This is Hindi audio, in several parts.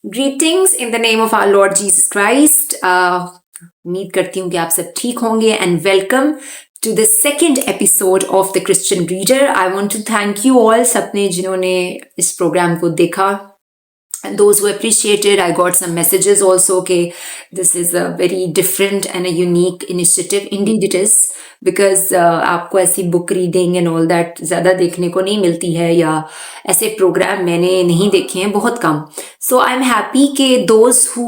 Greetings in the name of our Lord Jesus Christ. उम्मीद करती हूँ कि आप सब ठीक होंगे and welcome to the second episode of the Christian Reader. I want to thank you all सबने जिन्होंने इस प्रोग्राम को देखा and those who appreciated. I got some messages also okay, this is a very different and a unique initiative. Indeed it is because आपको ऐसी book reading and all that ज़्यादा देखने को नहीं मिलती है या ऐसे प्रोग्राम मैंने नहीं देखे हैं बहुत कम. So I'm happy कि those who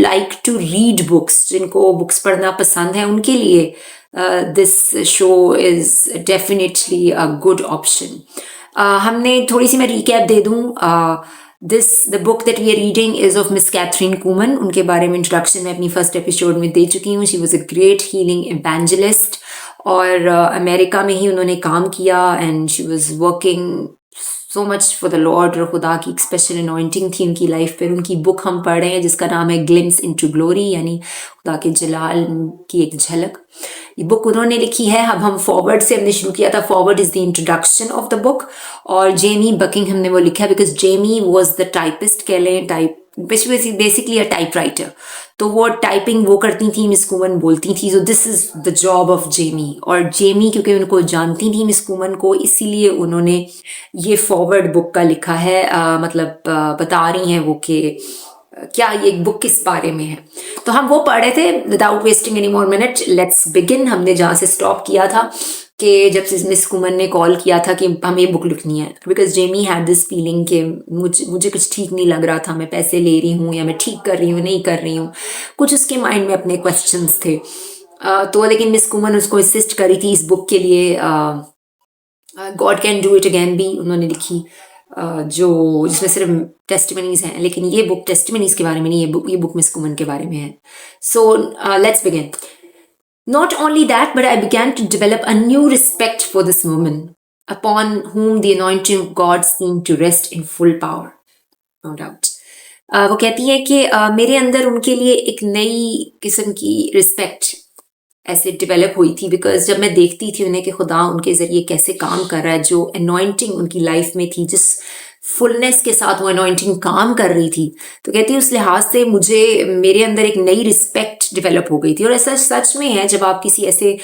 like to read books, जिनको books पढ़ना पसंद है उनके लिए this show is definitely a good option. हमने थोड़ी सी मैं recap दे दूँ. The book that we are reading is of Miss Catherine Kuhlman. उनके बारे में introduction मैं अपनी first episode में दे चुकी हूँ. She was a great healing evangelist और अमेरिका में ही उन्होंने काम किया and she was working so much for the Lord और खुदा की एक special anointing थी उनकी लाइफ पर. उनकी बुक हम पढ़ रहे हैं जिसका नाम है Glimpse into Glory यानी खुदा के जलाल की एक झलक. ये बुक उन्होंने लिखी है. अब हम फॉरवर्ड से हमने शुरू किया था. Forward is the introduction of the book और जेमी बकिंघम ने वो लिखा है because Jamie was the typist कह लें type basically a type writer. तो वो टाइपिंग वो करती थी, मिस कुमन बोलती थी. So this is the job of Jamie. और जेमी क्योंकि उनको जानती थी मिस कुमन को इसीलिए उन्होंने ये फॉरवर्ड बुक का लिखा है. बता रही हैं वो कि क्या ये बुक किस बारे में है. तो हम वो पढ़ रहे थे. Without wasting any more minute let's begin. हमने जहाँ से स्टॉप किया था कि जब से मिस कुमन ने कॉल किया था कि हमें ये बुक लिखनी है because Jamie had this feeling कि मुझे कुछ ठीक नहीं लग रहा था. मैं पैसे ले रही हूँ या मैं ठीक कर रही हूँ नहीं कर रही हूँ. कुछ उसके माइंड में अपने क्वेश्चंस थे. तो लेकिन मिस कुमन उसको असिस्ट करी थी इस बुक के लिए. God can do it again भी उन्होंने लिखी जो जिसमें सिर्फ टेस्टिमनीज हैं. लेकिन ये बुक टेस्टिमनीज के बारे में नहीं, ये बुक मिस कुमन के बारे में है. So let's begin. Not only that, but I began to develop a new respect for this woman upon whom the anointing of God seemed to rest in full power. No doubt. वो कहती है कि मेरे अंदर उनके लिए एक नई किस्म की रिस्पेक्ट ऐसे डेवलप हुई थी बिकॉज जब मैं देखती थी उन्हें कि खुदा उनके ज़रिए कैसे काम कर रहा है. जो अनॉइंटिंग उनकी लाइफ में थी, जिस फुलनेस के साथ वो अनॉइंटिंग काम कर रही थी, तो कहती है उस लिहाज से मुझे मेरे अंदर एक नई रिस्पेक्ट डेवलप हो गई थी. और ऐसा सच में है जब आप किसी ऐसे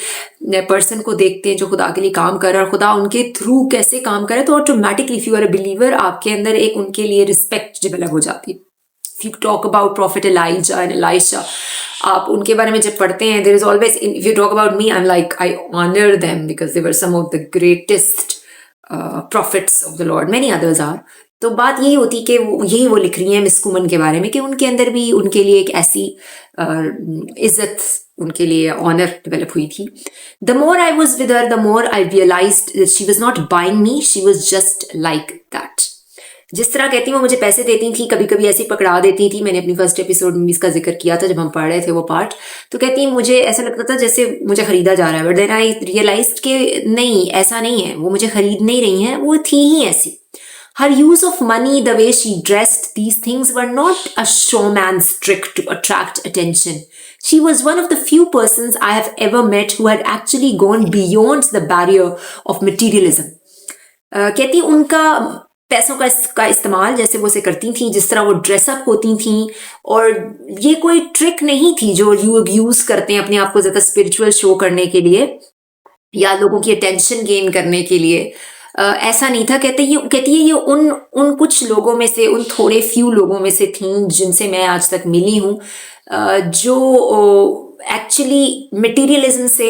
पर्सन को देखते हैं जो खुदा के लिए काम कर रहा है और खुदा उनके थ्रू कैसे काम करे तो automatically if you are a believer आपके अंदर एक उनके लिए रिस्पेक्ट डेवलप हो जाती है. If you talk about Prophet Elijah and Elisha, आप उनके बारे में जब पढ़ते हैं, there is always, if you talk about me, I'm like, I honor them because they were some of the greatest prophets of the Lord. Many others are. तो बात यही होती कि यही वो लिख रही हैं मिस कुमन के बारे में कि उनके अंदर भी उनके लिए एक ऐसी इज्जत, उनके लिए ऑनर डेवलप हुई थी. The more I was with her, the more I realized that she was not buying me, she was just like that. जिस तरह कहती वो मुझे पैसे देती थी, कभी कभी ऐसे पकड़ा देती थी. मैंने अपनी फर्स्ट एपिसोड में भी इसका जिक्र किया था जब हम पढ़ रहे थे वो पार्ट. तो कहती मुझे ऐसा लगता था जैसे मुझे खरीदा जा रहा है. बट देन आई रियलाइज्ड कि नहीं, ऐसा नहीं है. वो मुझे खरीद नहीं रही हैं, वो थी ही ऐसी. Her use of money, the way she dressed, these things were not a showman's trick to attract attention. She was one of the few persons I have ever met who had actually gone beyond the barrier of materialism. कहती उनका पैसों का इस्तेमाल जैसे वो से करती थी, जिस तरह वो ड्रेसअप होती थी, और ये कोई ट्रिक नहीं थी जो यूज करते हैं अपने आप को ज़्यादा स्पिरिचुअल शो करने के लिए या लोगों की अटेंशन गेन करने के लिए. ऐसा नहीं था. कहती है ये उन कुछ लोगों में से, उन थोड़े फ्यू लोगों में से थी जिनसे मैं आज तक मिली हूँ जो एक्चुअली मटीरियलिज्म से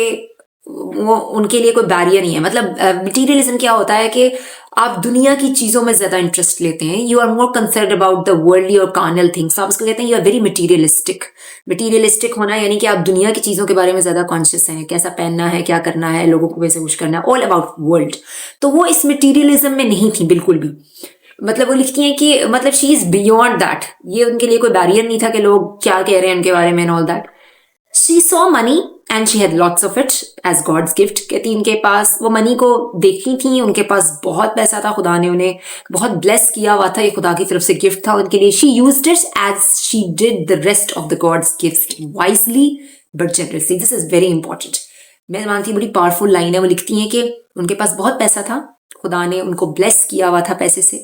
वो उनके लिए कोई बैरियर नहीं है. मतलब मटीरियलिज्म क्या होता है कि आप दुनिया की चीज़ों में ज़्यादा इंटरेस्ट लेते हैं. You are more concern about the worldly और कार्नल थिंग्स. आप उसको कहते हैं you are very materialistic. Materialistic होना यानी कि आप दुनिया की चीज़ों के बारे में ज़्यादा कॉन्शियस हैं, कैसा पहनना है, क्या करना है, लोगों को कैसे खुश करना है, ऑल अबाउट वर्ल्ड. तो वो इस मटीरियलिज्म में नहीं थी बिल्कुल भी. मतलब वो लिखती हैं कि मतलब शी इज़ बियॉन्ड दैट. ये उनके लिए कोई बैरियर नहीं था कि लोग क्या कह रहे हैं उनके बारे में and all that. She saw money and she had lots of it as God's gift. कहती इनके पास वो मनी को देखी थी, उनके पास बहुत पैसा था, खुदा ने उन्हें बहुत ब्लेस किया हुआ था, ये खुदा की तरफ से गिफ्ट था उनके लिए. She used it as she did the rest of the God's gift, wisely but generously. This is very important. मैं मानती बड़ी पावरफुल लाइन है. वो लिखती हैं कि उनके पास बहुत पैसा था खुदा ने उनको ब्लेस किया हुआ था पैसे से,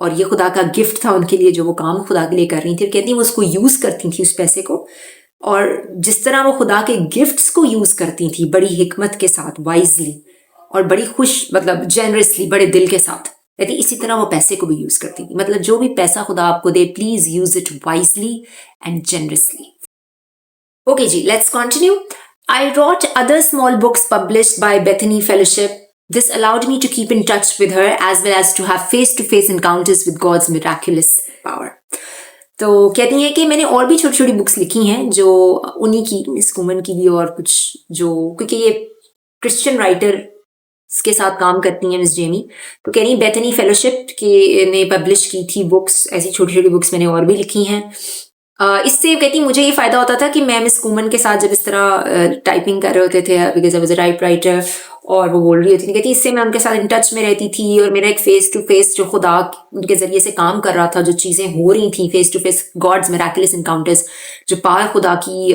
और ये खुदा का गिफ्ट था उनके लिए जो वो काम खुदा के लिए कर रही थी। और कहती वो उसको यूज करती थी उस पैसे को, और जिस तरह वो खुदा के गिफ्ट्स को यूज करती थी बड़ी हिकमत के साथ, वाइजली, और बड़ी खुश, मतलब जेनरसली, बड़े दिल के साथ, कहती इसी तरह वो पैसे को भी यूज करती थी। मतलब जो भी पैसा खुदा आपको दे, please use it wisely and generously. Okay, Ji, let's continue. I wrote other small books published by Bethany Fellowship. This allowed me to keep in touch with her as well as to have face-to-face encounters with God's miraculous power. तो कहती हैं कि मैंने और भी छोटी छोटी बुक्स लिखी हैं जो उन्हीं की, मिस कुमन की भी, और कुछ जो, क्योंकि ये क्रिश्चियन राइटर के साथ काम करती हैं मिस जेनी, तो कह रही बेथनी फेलोशिप के ने पब्लिश की थी बुक्स, ऐसी छोटी छोटी बुक्स मैंने और भी लिखी हैं। इससे कहती मुझे ये फायदा होता था कि मैं मिस कुमन के साथ जब इस तरह टाइपिंग कर रहे होते थे, because I was a type writer, और वो बोल रही होती थी, कहती इससे मैं उनके साथ इन टच में रहती थी, और मेरा एक फेस टू फेस जो खुदा उनके जरिए से काम कर रहा था, जो चीज़ें हो रही थी face to face, God's miraculous encounters, जो पावर खुदा की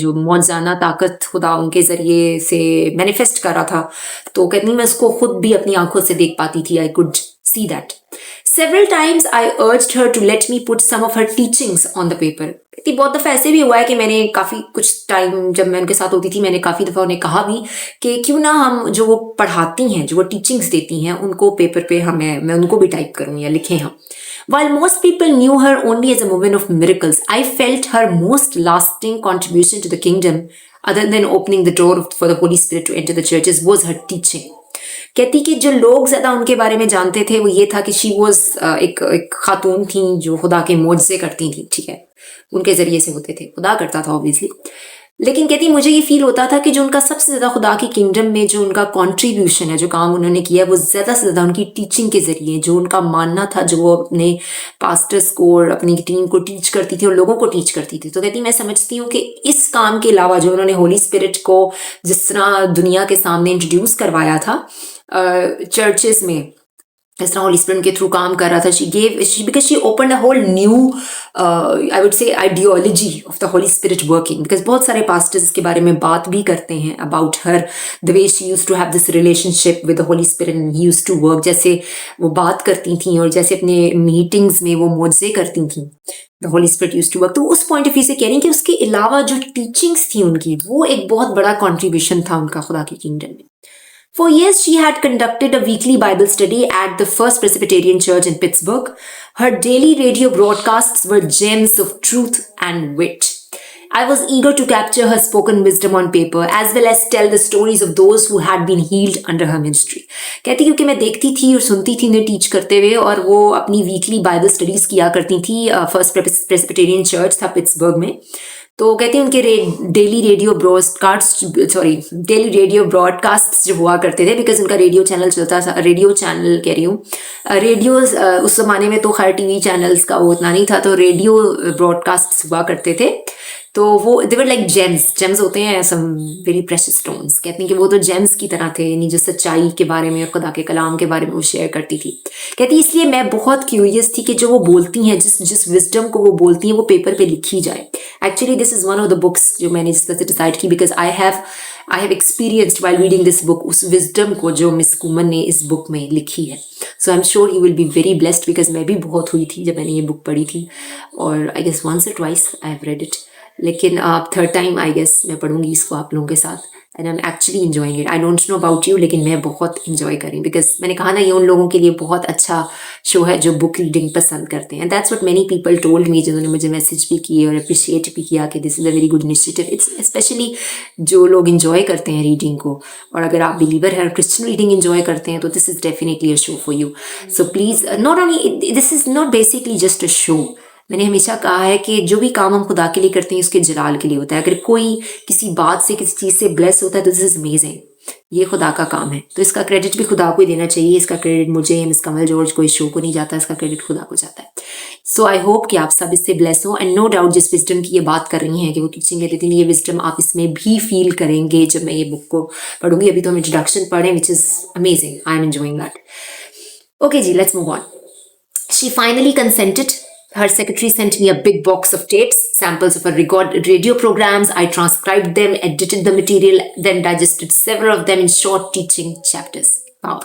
जो मौजाना ताकत खुदा उनके जरिए से मैनिफेस्ट कर रहा था, तो कहती मैं उसको खुद भी अपनी आंखों से देख पाती थी। I could see that. Several times I urged her to let me put some of her teachings on the paper. बहुत दफ़ा ऐसे भी हुआ है कि मैंने काफ़ी कुछ टाइम जब मैं उनके साथ होती थी, मैंने काफ़ी दफ़ा उन्हें कहा भी कि क्यों ना हम जो वो पढ़ाती हैं, जो वो टीचिंग्स देती हैं, उनको पेपर पे मैं उनको भी टाइप करूँ या लिखें हम. While most people knew her only as a woman of miracles, I felt her most lasting contribution to the kingdom, other than opening the door for the Holy Spirit to enter the churches, was her teaching. कहती कि जो लोग ज्यादा उनके बारे में जानते थे वो ये था कि शी वॉज एक खातून थी जो खुदा के मोजज़े करती थी, ठीक है, उनके जरिए से होते थे, खुदा करता था ऑब्वियसली, लेकिन कहती मुझे ये फील होता था कि जो उनका सबसे ज्यादा खुदा की किंगडम में जो उनका कंट्रीब्यूशन है, जो काम उन्होंने किया, वो ज्यादा से ज्यादा उनकी टीचिंग के जरिए, जो उनका मानना था, जो वो अपने पास्टर्स को और अपनी टीम को टीच करती थी और लोगों को टीच करती थी। तो कहती मैं समझती हूँ कि इस काम के अलावा जो उन्होंने होली स्पिरिट को जिस तरह दुनिया के सामने इंट्रोड्यूस करवाया था चर्चेस में, इस तरह होली स्पिरिट के थ्रू काम कर रहा था, because she opened a whole new I would say ideology of the Holy Spirit working, because बहुत सारे pastors इसके बारे में बात भी करते हैं about her, the way she used to have this relationship with the Holy Spirit and he used to work, जैसे वो बात करती थी और जैसे अपने मीटिंग्स में वो मोज़े करती थी, the Holy Spirit used to work. तो उस पॉइंट ऑफ व्यू से कह रही कि उसके अलावा जो टीचिंग्स थी उनकी, वो एक बहुत बड़ा कॉन्ट्रीब्यूशन था उनका खुदा की किंगडम में। For years, she had conducted a weekly Bible study at the First Presbyterian Church in Pittsburgh. Her daily radio broadcasts were gems of truth and wit. I was eager to capture her spoken wisdom on paper as well as tell the stories of those who had been healed under her ministry. कहती क्योंकि मैं देखती थी और सुनती थी उन्हें टीच करते हुए, और वो अपनी वीकली बाइबल स्टडीज किया करती थी, फर्स्ट प्रेस्बिटेरियन चर्च था पिट्सबर्ग में। तो कहती हैं उनके डेली रेडियो ब्रॉडकास्ट जो हुआ करते थे, बिकॉज उनका रेडियो चैनल चलता था, रेडियो चैनल कह रही हूँ, रेडियो उस ज़माने में तो खैर टीवी चैनल्स का वो उतना नहीं था, तो रेडियो ब्रॉडकास्ट हुआ करते थे। तो वो दे वर लाइक जेम्स होते हैं, सम वेरी प्रेशियस स्टोन्स। कहती हैं कि वो तो जेम्स की तरह थे, यानी जो सच्चाई के बारे में और खुदा के कलाम के बारे में वो शेयर करती थी। कहती इसलिए मैं बहुत क्यूरियस थी कि जो वो बोलती हैं, जिस विजडम को वो बोलती हैं, वो पेपर पे लिखी जाए। Actually this is one of the books जो मैंने जिस तरह से डिसाइड की, because I have experienced while reading this book उस विजडम को जो मिस कुमन ने इस बुक में लिखी है। So I am sure you will be very blessed, because मैं भी बहुत हुई थी जब मैंने ये बुक पढ़ी थी, और आई गेस वंस और twice I have read it, लेकिन थर्ड टाइम आई गेस मैं पढ़ूंगी इसको आप लोगों के साथ, and I am actually enjoying it. I don't know about you, लेकिन मैं बहुत इंजॉय करी, बिकॉज मैंने कहा ना ये उन लोगों के लिए बहुत अच्छा शो है जो बुक रीडिंग पसंद करते हैं। That's what many people told me, जिन्होंने मुझे मैसेज भी किए और अप्रिशिएट भी किया कि this is a very good initiative. It's specially जो लोग इंजॉय करते हैं रीडिंग को, और अगर आप बिलीवर हैं और क्रिश्चियन रीडिंग इंजॉय करते हैं, तो this is definitely a show for you. So please, not only this is not basically just a show. मैंने हमेशा कहा है कि जो भी काम हम खुदा के लिए करते हैं उसके जलाल के लिए होता है। अगर कोई किसी बात से, किसी चीज़ से ब्लेस होता है, तो दिस इज़ अमेजिंग, ये खुदा का काम है, तो इसका क्रेडिट भी खुदा को ही देना चाहिए। इसका क्रेडिट मुझे, मिस कमल जॉर्ज को, इस शो को नहीं जाता, इसका क्रेडिट खुदा को जाता है। सो आई होप कि आप सब इससे ब्लेस हो, एंड नो डाउट जिस विजडम की ये बात कर रही हैं कि वो टीचिंग देती थी, ये विजडम आप इसमें भी फील करेंगे जब मैं ये बुक को पढ़ूंगी। अभी तो हम इंट्रोडक्शन पढ़ें, which is amazing, I am enjoying that. Okay जी, let's move on. She finally consented. Her secretary sent me a big box of tapes, samples of her radio programs. I transcribed them, edited the material, then digested several of them in short teaching chapters. हाँ,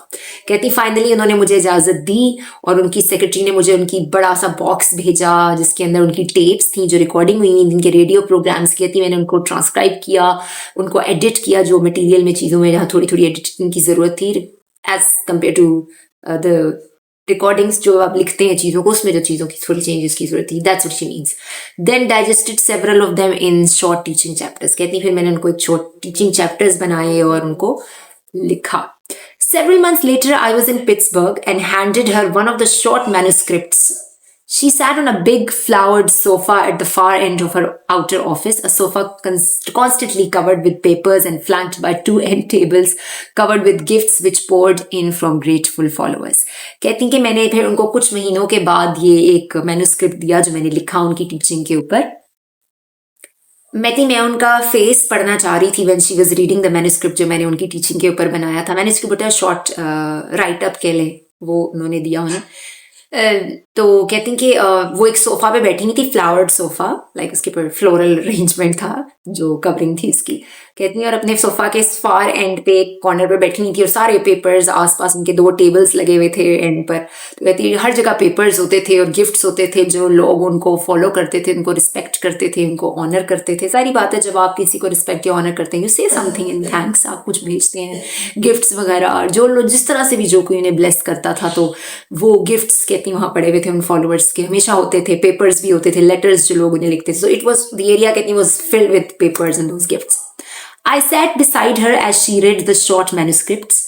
कहती फाइनली उन्होंने मुझे इजाज़त दी और उनकी सेक्रेटरी ने मुझे उनकी बड़ा सा बॉक्स भेजा जिसके अंदर उनकी टेप्स थी जो रिकॉर्डिंग हुई थी जिनके रेडियो प्रोग्राम्स किए थे। मैंने उनको ट्रांसक्राइब किया, उनको एडिट किया जो मटेरियल में चीज़ों में जहाँ थोड़ी थोड़ी एडिटिंग की ज़रूरत थी as compare to the recordings जो आप लिखते हैं चीज़ों को, उसमें जो चीज़ों की थोड़ी चेंजेस की जरूरत थी। That's what she means. Then digested several of them in short teaching chapters. कहती फिर मैंने उनको एक शॉर्ट टीचिंग चैप्टर्स बनाए और उनको लिखा। Several months later, I was in Pittsburgh and handed her one of the short manuscripts. She sat on a big flowered sofa at the far end of her outer office, a sofa constantly covered with papers and flanked by two end tables covered with gifts which poured in from grateful followers. कहती हैं कि मैंने फिर उनको कुछ महीनों के बाद ये एक मैन्युस्क्रिप्ट दिया जो मैंने लिखा उनकी टीचिंग के ऊपर। मैं उनका फेस पढ़ना चाह रही थी when she was reading the manuscript जो मैंने उनकी टीचिंग के ऊपर बनाया था। मैन्युस्क्रिप्ट होता है शॉर्ट राइट अप के लिए, वो उन्होंने दिया उन्हें। तो कहती हैं कि वो एक सोफा पे बैठी हुई थी, फ्लावर्ड सोफा, लाइक उसके ऊपर फ्लोरल अरेंजमेंट था जो कवरिंग थी इसकी। कहती हैं और अपने सोफा के फार एंड पे एक कॉर्नर पे बैठी हुई थी और सारे पेपर्स आसपास उनके 2 टेबल्स लगे हुए थे एंड पर। तो कहती है हर जगह पेपर्स होते थे और गिफ्ट्स होते थे जो लोग उनको फॉलो करते थे, उनको रिस्पेक्ट करते थे, उनको ऑनर करते थे। सारी बात है जब आप किसी को रिस्पेक्ट या ऑनर करते हैं यू से समथिंग इन थैंक्स, आप कुछ भेजते हैं गिफ्ट्स वगैरह, जो लोग जिस तरह से भी जो कोई उन्हें ब्लेस करता था तो वो गिफ्ट्स कहती वहाँ पड़े हुए थे उन फॉलोअर्स के, हमेशा होते थे। पेपर्स भी होते थे, लेटर्स जो लोग उन्हें लिखते थे। So it was the area कहती was filled with papers and those gifts. I sat beside her as she read the short manuscripts,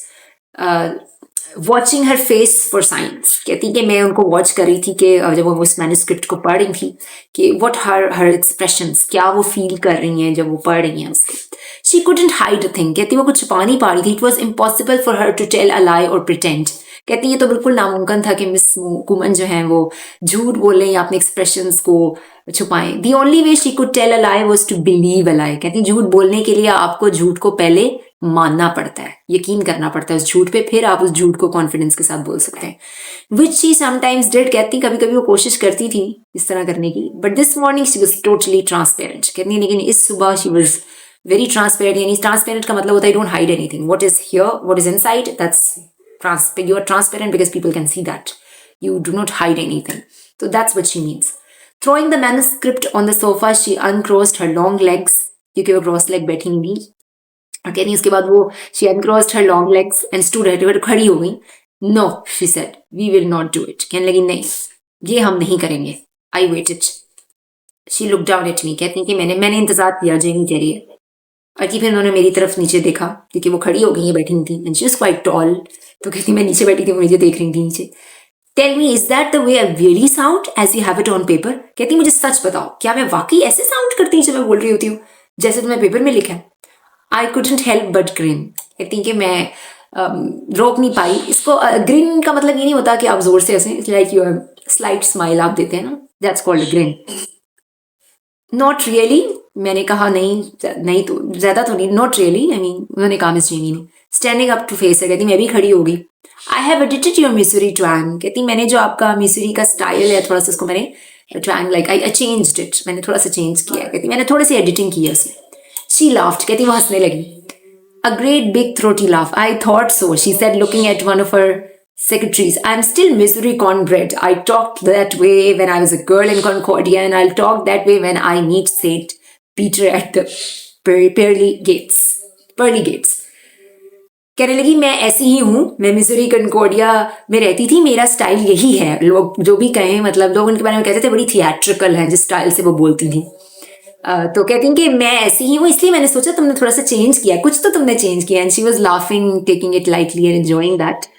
watching her face for signs. कहती कि मैं उनको वॉच कर रही थी कि जब वो उस मैन्युस्क्रिप्ट को पढ़ रही थी कि what her expressions, क्या वो फील कर रही हैं जब वो पढ़ रही हैं उसको। She couldn't hide a thing. कहती वो कुछ छुपा नहीं पा रही थी। It was impossible for her to tell a lie or pretend. कहती ये तो बिल्कुल नामुमकिन था कि मिस कुमन जो हैं वो झूठ बोलें या अपने एक्सप्रेशंस को छुपाएं। The only way she could tell a lie was to believe a lie. कहती झूठ बोलने के लिए आपको झूठ को पहले मानना पड़ता है, यकीन करना पड़ता है उस झूठ पे, फिर आप उस झूठ को कॉन्फिडेंस के साथ बोल सकते हैं। Which she sometimes did. कहती कभी कभी वो कोशिश करती थी इस तरह करने की, but this morning she was totally transparent. कहती लेकिन इस सुबह शी वॉज वेरी ट्रांसपेरेंट। यानी ट्रांसपेरेंट का मतलब होता है don't hide anything, what is here, what is inside, that's you are transparent because people can see that you do not hide anything. So that's what she means. Throwing the manuscript on the sofa, she uncrossed her long legs, क्योंकि वो क्रॉस लेग बैठी हुई थी। कहती उसके बाद वो she uncrossed her long legs and stood at her, खड़ी हो गई। No, she said, we will not do it. कहने लगी नहीं, ये हम नहीं करेंगे। I waited. She looked down at me. कहती कि मैंने इंतजार किया, जेनी कह रही है। और कि फिर उन्होंने मेरी तरफ नीचे देखा क्योंकि वो खड़ी हो गई है, बैठी थी and she was quite tall. तो कहती मैं नीचे बैठी थी, वो मुझे देख रही थी नीचे। Tell me, is that the way I really sound as you have it on paper. कहती मुझे सच बताओ, क्या मैं वाकई ऐसे साउंड करती हूँ जब मैं बोल रही होती हूँ जैसे तुम्हें पेपर में लिखा है। I couldn't help but green. कहती कि मैं रोक नहीं पाई इसको। ग्रिन का मतलब ये नहीं होता कि आप जोर से हंसें, लाइक यू स्लाइट स्माइल आप देते हैं ना, that's called green. Not really, मैंने कहा नहीं तो ज़्यादा तो नहीं, नॉट रियली। आई मीन उन्होंने कहा मिस जेनी ने। स्टैंडिंग अप टू फेस है। कहती मैं भी खड़ी होगी। I have edited your Misri twang. कहती मैंने जो आपका मिसरी का स्टाइल है थोड़ा सा उसको मैंने twang like I changed it, मैंने थोड़ा सा चेंज किया। कहती मैंने थोड़ी सी एडिटिंग की है उसमें। She laughed. कहती वो हंसने लगी। A great big throaty laugh. I thought so, she said looking at one of her secretaries. I'm still misery cornbread. I talked that way when I was a girl in Concordia, and I'll talk that way when I meet Saint Peter at the pearly gates. कहने लगी मैं ऐसी ही हूँ, मैं मिजोरी कनकोडिया में रहती थी, मेरा स्टाइल यही है। लोग जो भी कहें, मतलब लोग उनके बारे में कहते थे बड़ी थिएट्रिकल है जिस स्टाइल से वो बोलती थी। तो कहती हैं कि मैं ऐसी ही हूँ, इसलिए मैंने सोचा तुमने थोड़ा सा चेंज किया, कुछ तो तुमने चेंज किया। And she was laughing, taking it lightly and enjoying that.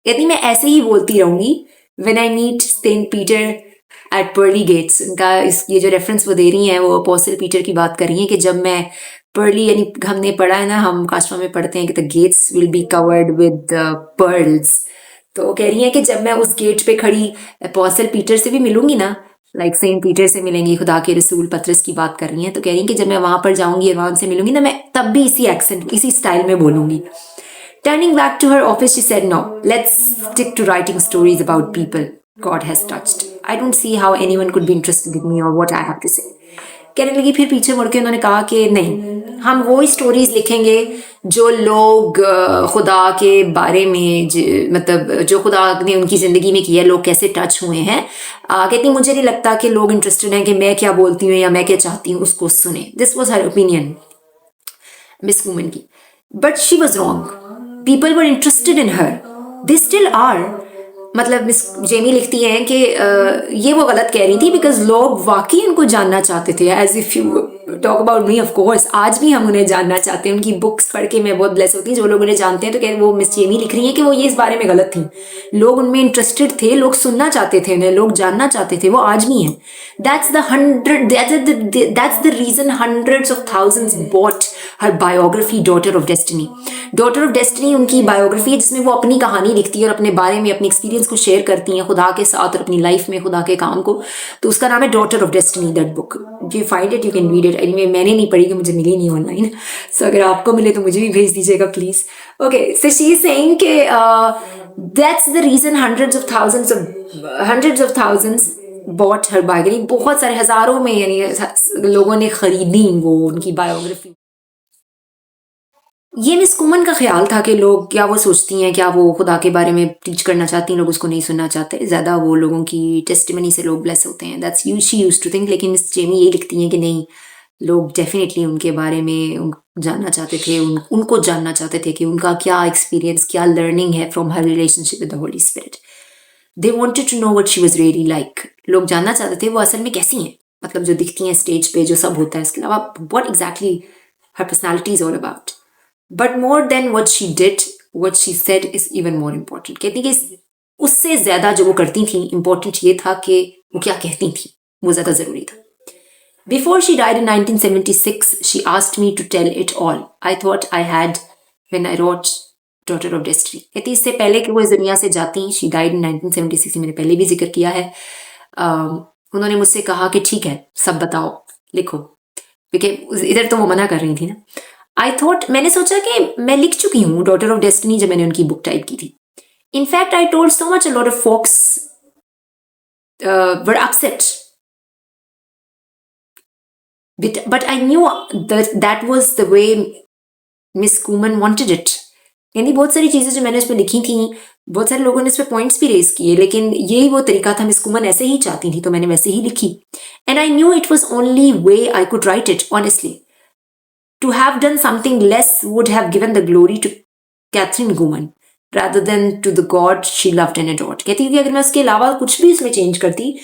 कहती मैं ऐसे ही बोलती रहूंगी when I meet Saint Peter at pearly gates. उनका ये जो रेफरेंस वो दे रही हैं वो अपोस्टल पीटर की बात कर रही हैं कि जब मैं पर्ली, यानी हमने पढ़ा है ना, हम काशवा में पढ़ते हैं कि the gates will be covered with pearls. तो कह रही हैं कि जब मैं उस गेट पे खड़ी अपोस्टल पीटर से भी मिलूंगी ना, लाइक सेंट पीटर से मिलेंगी, खुदा के रसूल पतरस की बात कर रही हैं। तो कह रही हैं कि जब मैं वहां पर जाऊंगी और वहां उनसे मिलूंगी ना, मैं तब भी इसी एक्सेंट, इसी स्टाइल में बोलूंगी। Turning back to her office, she said, no, let's stick to writing stories about people God has touched. I don't see how anyone could be interested in me or what I have to say. कहने लगी। फिर पीछे मुड़ के उन्होंने कहा कि नहीं, हम वो स्टोरीज लिखेंगे जो लोग खुदा के बारे में मतलब जो खुदा ने उनकी ज़िंदगी में किया, लोग कैसे टच हुए हैं। कहती मुझे नहीं लगता कि लोग इंटरेस्टेड हैं कि मैं क्या बोलती हूँ या मैं क्या चाहती हूँ उसको सुने। This was her opinion miss woman की, but she was wrong. People were interested in her, they still are. मतलब मिस जेमी लिखती हैं कि ये वो गलत कह रही थी बिकॉज लोग वाकई उनको जानना चाहते थे। As if you talk about me, of course आज भी हम उन्हें जानना चाहते हैं। उनकी बुक्स पढ़ के मैं बहुत ब्लेस होती हूँ। जो लोग उन्हें जानते हैं तो कह वो मिस जेमी लिख रही हैं कि वो ये इस बारे में गलत थी। लोग उनमें इंटरेस्टेड थे, लोग सुनना चाहते थे उन्हें, लोग जानना चाहते थे, वो आज भी हैं। That's the reason hundreds of thousands bought her biography Daughter of Destiny. Daughter of Destiny उनकी बायोग्राफी है जिसमें वो अपनी कहानी लिखती है और अपने बारे में अपने एक्सपीरियंस को शेयर करती हैं खुदा के साथ और अपनी लाइफ में खुदा के काम को। तो उसका नाम है Daughter of Destiny, that book. You find it, you can read it. Anyway मैंने नहीं पढ़ी कि मुझे मिली नहीं ऑनलाइन, सो अगर आपको मिले तो मुझे भी भेज दीजिएगा please. Okay, so she is saying कि that's the reason hundreds of thousands bought her biography। बहुत सारे हजारों में यानी लोगों ने खरीदी वो उनकी बायोग्राफी। ये मिस कुमन का ख्याल था कि लोग क्या वो सोचती हैं, क्या वो खुदा के बारे में टीच करना चाहती हैं, लोग उसको नहीं सुनना चाहते। ज़्यादा वो लोगों की टेस्टिमनी से लोग ब्लेस होते हैं। That's she used to think. लेकिन मिस जेमी ये लिखती हैं कि नहीं, लोग डेफिनेटली उनके बारे में जानना चाहते थे, उनको जानना चाहते थे कि उनका क्या एक्सपीरियंस, क्या लर्निंग है from her relationship with the Holy Spirit. They wanted to know what she was really like. लोग जानना चाहते थे वो असल में कैसी हैं, मतलब जो दिखती हैं स्टेज पे, जो सब होता है, इसके अलावा what exactly her personality is all about. But more than what she did, what she said is even more important. कहती कि उससे ज्यादा जो वो करती थी, इम्पोर्टेंट ये था कि वो क्या कहती थी, वो ज्यादा जरूरी था। Before she died in 1976, she asked me to tell it all. I thought I had when I wrote Daughter of Destiny. कहती इससे पहले कि वो इस दुनिया से जाती, she died in 1976, मैंने पहले भी जिक्र किया है। उन्होंने मुझसे कहा कि ठीक है, सब बताओ, लिखो, क्योंकि इधर तो वो मना कर रही थी ना। I thought, मैंने सोचा कि मैं लिख चुकी हूँ Daughter of Destiny जब मैंने उनकी बुक टाइप की थी। In fact, I told so much, a lot of folks were upset. But I knew that was the way Miss Kuman wanted it. यानी बहुत सारी चीज़ें जो मैंने इस पर लिखी थी, बहुत सारे लोगों ने इस पर पॉइंट्स भी रेज किए, लेकिन यही वो तरीका था, मिस कुमन ऐसे ही चाहती थी तो मैंने वैसे ही लिखी। And I knew it was only way I could write it honestly. To have done something less would have given the glory to Kathryn Kuhlman rather than to the God she loved and adored। कहती थी अगर मैं उसके अलावा कुछ भी उसमें चेंज करती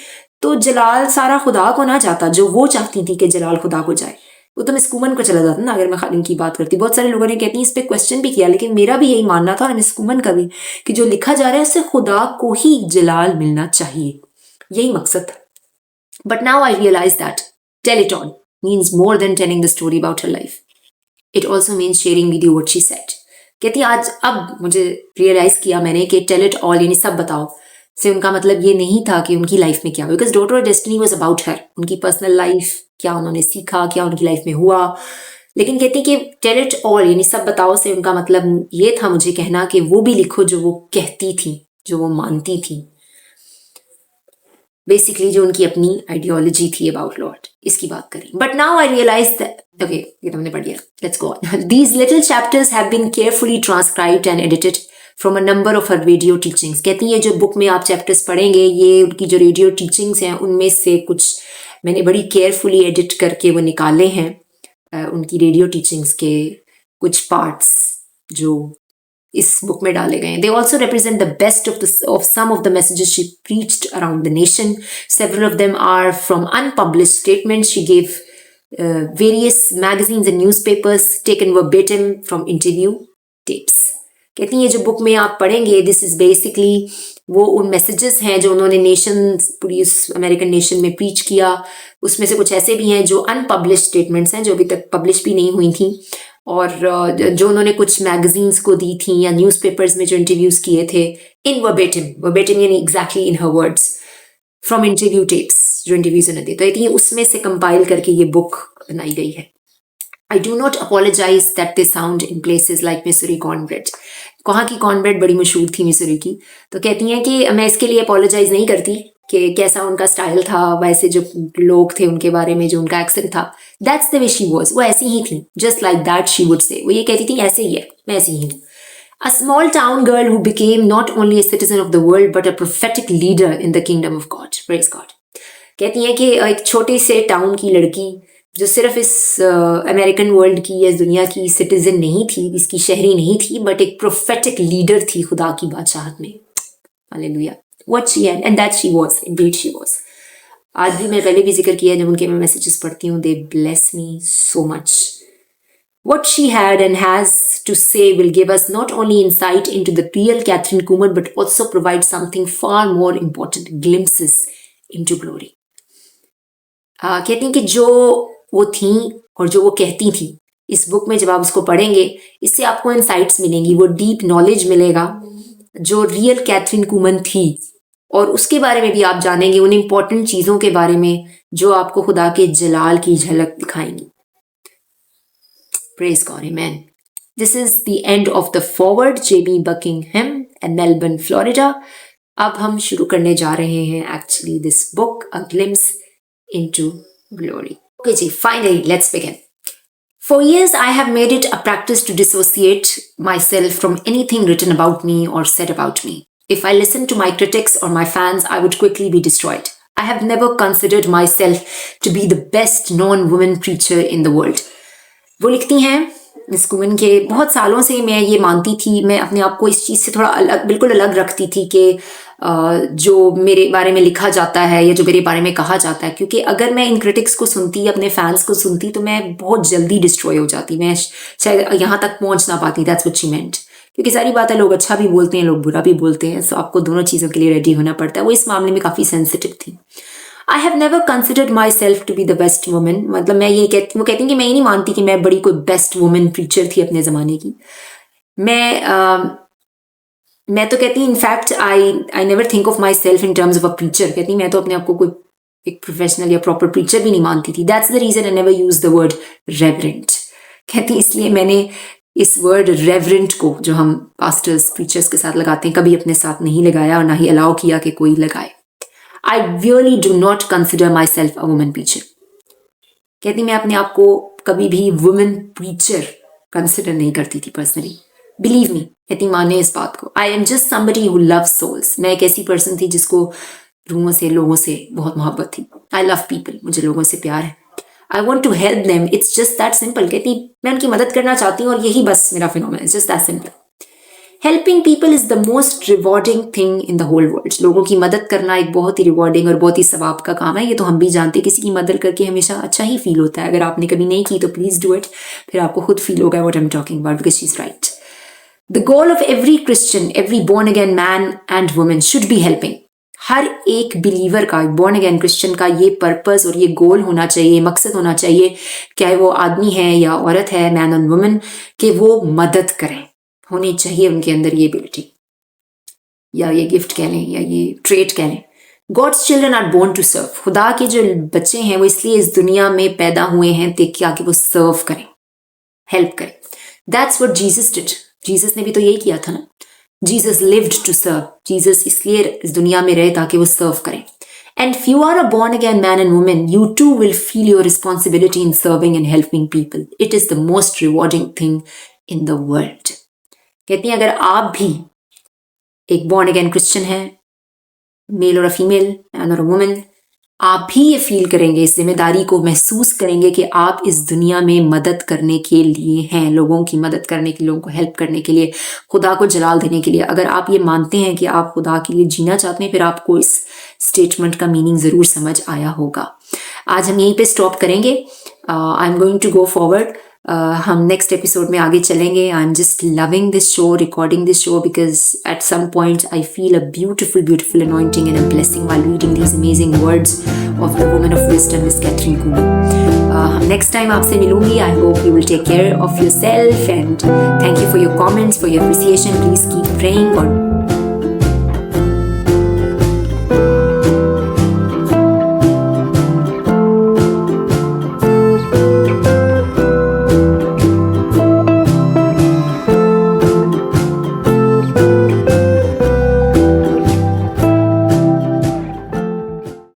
तो जलाल सारा खुदा को ना जाता, जो वो चाहती थी कि जलाल खुदा को जाए, वो तो मिस कुमन को चला जाता ना। अगर मैं खालिन की बात करती, बहुत सारे लोगों ने कहती हैं इस पे क्वेश्चन भी किया, लेकिन मेरा भी यही मानना था और मिस कुमन का भी, कि जो लिखा जा रहा है उससे खुदा को ही जलाल मिलना चाहिए, यही मकसद था। But now I realise that tell it all means more than telling the story about her life. It also means sharing with you what she said. कहती आज अब मुझे रियलाइज किया मैंने कि टेल इट ऑल यानी सब बताओ से उनका मतलब ये नहीं था कि उनकी लाइफ में क्या, because daughter of destiny was about her, उनकी पर्सनल लाइफ, क्या उन्होंने सीखा, क्या उनकी लाइफ में हुआ। लेकिन कहती कि टेल इट ऑल यानी सब बताओ से उनका मतलब ये था मुझे कहना कि वो भी लिखो जो वो कहती थी, जो वो मानती थी, बेसिकली जो उनकी अपनी आइडियोलॉजी थी अबाउट लॉर्ड, इसकी बात करें। But now I realise that okay, ये तुमने पढ़ लिया, let's go on. These little chapters have been carefully transcribed and edited from a number of her radio teachings. कहती है जो बुक में आप चैप्टर्स पढ़ेंगे ये उनकी जो रेडियो टीचिंग्स हैं उनमें से कुछ मैंने बड़ी केयरफुली एडिट करके वो निकाले हैं, उनकी रेडियो टीचिंग्स के कुछ पार्ट्स जो इस बुक में डाले गए हैं। They also represent the best of some of the messages she preached around the nation. Several of them are from unpublished statements she gave various magazines and newspapers taken verbatim from interview tapes. कहती है जो बुक में आप पढ़ेंगे दिस इज बेसिकली वो उन मैसेजेस हैं जो उन्होंने नेशन, पूरी उस अमेरिकन नेशन में प्रीच किया। उसमें से कुछ ऐसे भी हैं जो अनपब्लिश्ड स्टेटमेंट्स हैं जो अभी तक पब्लिश भी नहीं हुई थी, और जो उन्होंने कुछ मैगजीन्स को दी थी या न्यूज़पेपर्स में जो इंटरव्यूज़ किए थे इन वर्बेटिम यानी exactly in her words from interview tapes, जो इंटरव्यूज उन्होंने दिए, तो उसमें से कंपाइल करके ये बुक बनाई गई है। I do not apologize that they sound in places like Missouri cornbread। वहाँ की कॉन्वेंट बड़ी मशहूर थी मिसरी की। तो कहती हैं कि मैं इसके लिए अपोलोजाइज नहीं करती कि कैसा उनका स्टाइल था, वैसे जो लोग थे उनके बारे में, जो उनका एक्सेंट था, that's the way she was, वो ऐसी ही थी, just like that she would say. वो ये कहती थी ऐसे ही है, मैं ऐसी ही हूँ। A small town girl who became not only a citizen of the world but a prophetic leader in the kingdom of God. Praise God. कहती हैं कि एक छोटे से टाउन की लड़की जो सिर्फ इस अमेरिकन वर्ल्ड की या इस दुनिया की सिटीजन नहीं थी, इसकी शहरी नहीं थी, बट एक प्रोफेटिक लीडर थी खुदा की बादशाहत में। Hallelujah. What she had, and that she was, indeed she was. आज भी मैं पहले भी जिक्र किया, जब उनके मैं मैसेजेस पढ़ती हूँ, they bless me so much. What she had and has to say will give us not only insight into the real Catherine Kuhlman, but also provide something far more important, glimpses into glory. कहती हैं कि जो वो थी और जो वो कहती थी, इस बुक में जब आप उसको पढ़ेंगे, इससे आपको इंसाइट्स मिलेंगी, वो डीप नॉलेज मिलेगा जो रियल कैथरीन कुमन थी, और उसके बारे में भी आप जानेंगे, उन इम्पोर्टेंट चीज़ों के बारे में जो आपको खुदा के जलाल की झलक दिखाएंगी। Praise God, amen. This is the end of the forward, JB Buckingham and Melbourne, Florida. अब हम शुरू करने जा रहे हैं actually this book, A Glimpse into Glory. Okay ji, finally, let's begin. For years, I have made it a practice to dissociate myself from anything written about me or said about me. If I listened to my critics or my fans, I would quickly be destroyed. I have never considered myself to be the best non-woman preacher in the world. वो लिखती हैं मिस कुमन के, बहुत सालों से मैं ये मानती थी, मैं अपने आप को इस चीज़ से थोड़ा अलग, बिल्कुल अलग रखती थी कि जो मेरे बारे में लिखा जाता है या जो मेरे बारे में कहा जाता है, क्योंकि अगर मैं इन क्रिटिक्स को सुनती, अपने फैंस को सुनती, तो मैं बहुत जल्दी डिस्ट्रॉय हो जाती, मैं शायद यहाँ तक पहुँच ना पाती। That's what she meant. क्योंकि सारी बात है, लोग अच्छा भी बोलते हैं, लोग बुरा भी बोलते हैं, सो आपको दोनों चीज़ों के लिए रेडी होना पड़ता है। वो इस मामले में काफ़ी सेंसिटिव थी। I have never considered myself to be the best woman. मतलब मैं ये वो कहती हैं कि मैं ये नहीं मानती कि मैं बड़ी कोई बेस्ट वुमन प्रीचर थी अपने ज़माने की। मैं तो कहती हूँ, in fact I never think of my self in terms of a preacher. कहती मैं तो अपने आप को कोई एक प्रोफेशनल या प्रॉपर प्रीचर भी नहीं मानती थी। That's the reason I never use the word reverent. कहती इसलिए मैंने इस वर्ड रेवरेंट को, जो हम पास्टर्स प्रीचर्स के साथ लगाते हैं, कभी अपने साथ नहीं लगाया और ना ही अलाउ किया कि कोई लगाए। I really do not consider myself a woman preacher. कहती मैं अपने आप को कभी भी woman preacher consider नहीं करती थी पर्सनली। Believe me, कहती माने इस बात को। I am just somebody who loves souls. मैं एक ऐसी पर्सन थी जिसको रूहों से, लोगों से बहुत मोहब्बत थी। I love people. मुझे लोगों से प्यार है। I want to help them. It's just that simple. कहती मैं उनकी मदद करना चाहती हूँ और यही बस मेरा phenomena. It's just that simple. Helping people is the most rewarding thing in the whole world. लोगों की मदद करना एक बहुत ही रिवॉर्डिंग और बहुत ही सवाब का काम है। ये तो हम भी जानते हैं, किसी की मदद करके हमेशा अच्छा ही फील होता है। अगर आपने कभी नहीं की तो प्लीज़ डू इट, फिर आपको खुद फील होगा what I'm talking about, because she's right. The goal of every Christian, every born again man and woman should be helping. हर एक बिलीवर का, born again क्रिश्चियन का ये पर्पस और ये गोल होना चाहिए, मकसद होना चाहिए, चाहे वो आदमी है या औरत है, मैन और वुमन, कि वो मदद करें। होनी चाहिए उनके अंदर ये एबिलिटी, या ये गिफ्ट कह लें, या ये ट्रेट कह लें। God's children are born to serve. खुदा के जो बच्चे हैं वो इसलिए इस दुनिया में पैदा हुए हैं ताकि वो सर्व करें, हेल्प करें। That's what Jesus did. Jesus ने भी तो यही किया था ना। Jesus lived to serve. Jesus इसलिए इस दुनिया में रहे ताकि वो सर्व करें। And if you are a born again man and woman, you too will feel your responsibility in serving and helping people. It is the most rewarding thing in the world. कहती हैं अगर आप भी एक बॉर्न अगेन क्रिश्चियन हैं, मेल और फीमेल, मैन और वुमन, आप भी ये फील करेंगे, इस जिम्मेदारी को महसूस करेंगे कि आप इस दुनिया में मदद करने के लिए हैं, लोगों की मदद करने के लिए, लोगों को हेल्प करने के लिए, खुदा को जलाल देने के लिए। अगर आप ये मानते हैं कि आप खुदा के लिए जीना चाहते हैं, फिर आपको इस स्टेटमेंट का मीनिंग ज़रूर समझ आया होगा। आज हम यहीं पे स्टॉप करेंगे। I am going to go forward. हम नेक्स्ट एपिसोड में आगे चलेंगे। I am just loving this show, recording this show, because at some point I feel a beautiful anointing and a blessing while reading these amazing words of the woman of wisdom, Miss Catherine Kuhlman. हम next time आपसे मिलूंगी। I hope you will take care of yourself and thank you for your comments, for your appreciation. Please keep praying. God